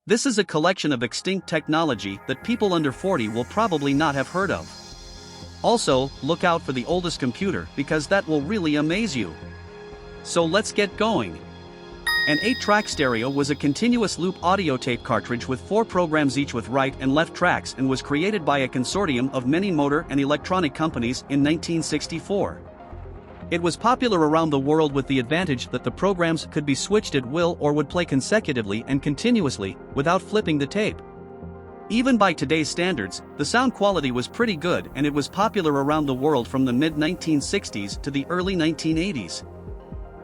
This is a collection of extinct technology that people under 40 will probably not have heard of. Also, look out for the oldest computer because that will really amaze you. So let's get going. An 8-track stereo was a continuous loop audio tape cartridge with 4 programs each with right and left tracks and was created by a consortium of many motor and electronic companies in 1964. It was popular around the world with the advantage that the programs could be switched at will or would play consecutively and continuously, without flipping the tape. Even by today's standards, the sound quality was pretty good and it was popular around the world from the mid-1960s to the early 1980s.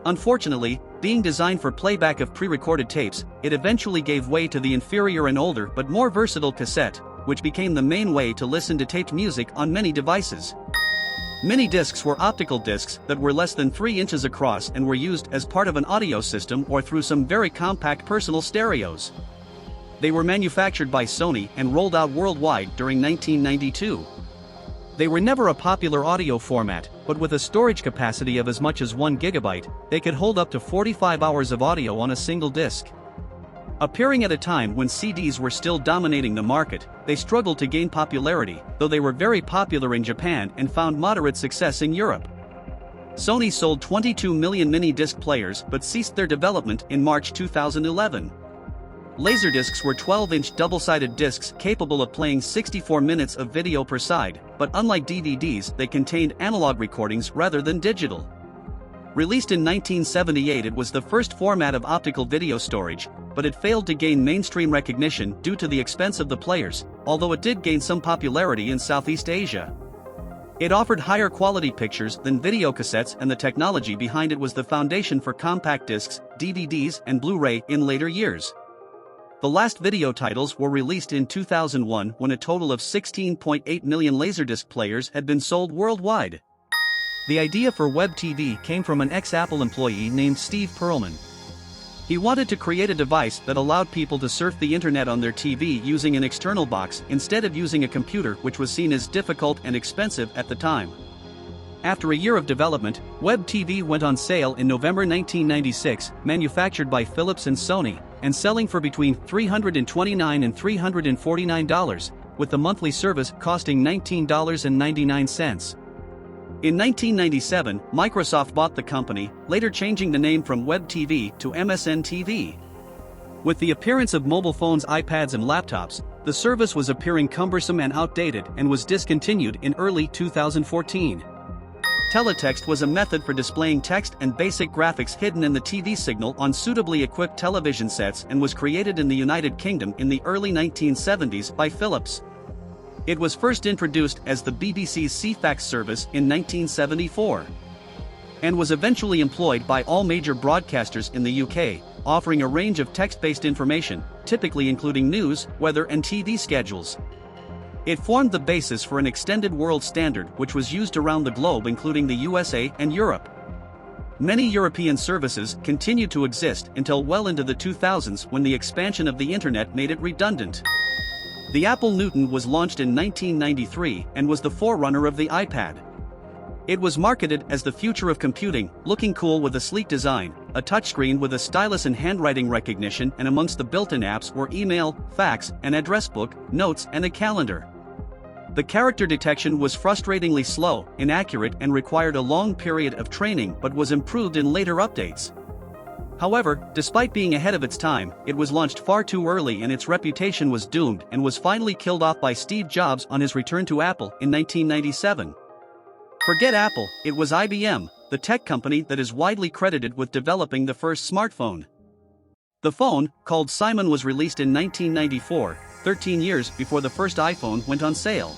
Unfortunately, being designed for playback of pre-recorded tapes, it eventually gave way to the inferior and older but more versatile cassette, which became the main way to listen to taped music on many devices. Mini discs were optical discs that were less than 3 inches across and were used as part of an audio system or through some very compact personal stereos. They were manufactured by Sony and rolled out worldwide during 1992. They were never a popular audio format, but with a storage capacity of as much as 1 gigabyte, they could hold up to 45 hours of audio on a single disc. Appearing at a time when CDs were still dominating the market, they struggled to gain popularity, though they were very popular in Japan and found moderate success in Europe. Sony sold 22 million mini-disc players but ceased their development in March 2011. LASERDISCs were 12-inch double-sided discs capable of playing 64 minutes of video per side, but unlike DVDs, they contained analog recordings rather than digital. Released in 1978, it was the first format of optical video storage, but it failed to gain mainstream recognition due to the expense of the players, although it did gain some popularity in Southeast Asia. It offered higher quality pictures than videocassettes, and the technology behind it was the foundation for compact discs, DVDs, and Blu-ray in later years. The last video titles were released in 2001 when a total of 16.8 million LaserDisc players had been sold worldwide. The idea for Web TV came from an ex-Apple employee named Steve Perlman. He wanted to create a device that allowed people to surf the internet on their TV using an external box instead of using a computer, which was seen as difficult and expensive at the time. After a year of development, Web TV went on sale in November 1996, manufactured by Philips and Sony, and selling for between $329 and $349, with the monthly service costing $19.99. In 1997, Microsoft bought the company, later changing the name from Web TV to MSN TV. With the appearance of mobile phones, iPads, and laptops, the service was appearing cumbersome and outdated and was discontinued in early 2014. Teletext was a method for displaying text and basic graphics hidden in the TV signal on suitably equipped television sets and was created in the United Kingdom in the early 1970s by Philips. It was first introduced as the BBC's CFAX service in 1974, and was eventually employed by all major broadcasters in the UK, offering a range of text-based information, typically including news, weather, and TV schedules. It formed the basis for an extended world standard which was used around the globe, including the USA and Europe. Many European services continued to exist until well into the 2000s, when the expansion of the internet made it redundant. The Apple Newton was launched in 1993 and was the forerunner of the iPad. It was marketed as the future of computing, looking cool with a sleek design, a touchscreen with a stylus and handwriting recognition, and amongst the built-in apps were email, fax, an address book, notes, and a calendar. The character detection was frustratingly slow, inaccurate, and required a long period of training, but was improved in later updates. However, despite being ahead of its time, it was launched far too early and its reputation was doomed and was finally killed off by Steve Jobs on his return to Apple in 1997. Forget Apple, it was IBM, the tech company that is widely credited with developing the first smartphone. The phone, called Simon, was released in 1994, 13 years before the first iPhone went on sale.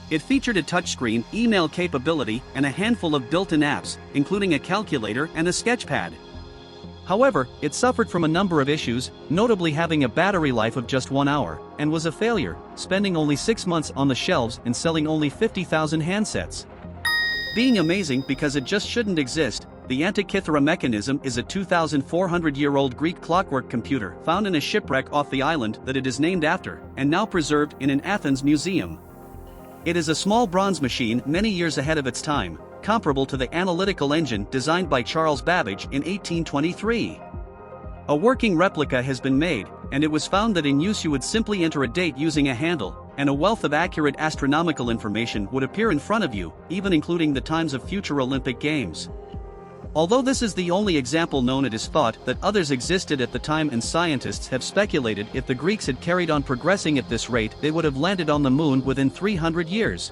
It featured a touchscreen, email capability, and a handful of built-in apps, including a calculator and a sketchpad. However, it suffered from a number of issues, notably having a battery life of just 1 hour, and was a failure, spending only 6 months on the shelves and selling only 50,000 handsets. Being amazing because it just shouldn't exist, the Antikythera mechanism is a 2,400-year-old Greek clockwork computer found in a shipwreck off the island that it is named after, and now preserved in an Athens museum. It is a small bronze machine many years ahead of its time, comparable to the analytical engine designed by Charles Babbage in 1823. A working replica has been made, and it was found that in use you would simply enter a date using a handle, and a wealth of accurate astronomical information would appear in front of you, even including the times of future Olympic Games. Although this is the only example known, it is thought that others existed at the time, and scientists have speculated if the Greeks had carried on progressing at this rate they would have landed on the moon within 300 years.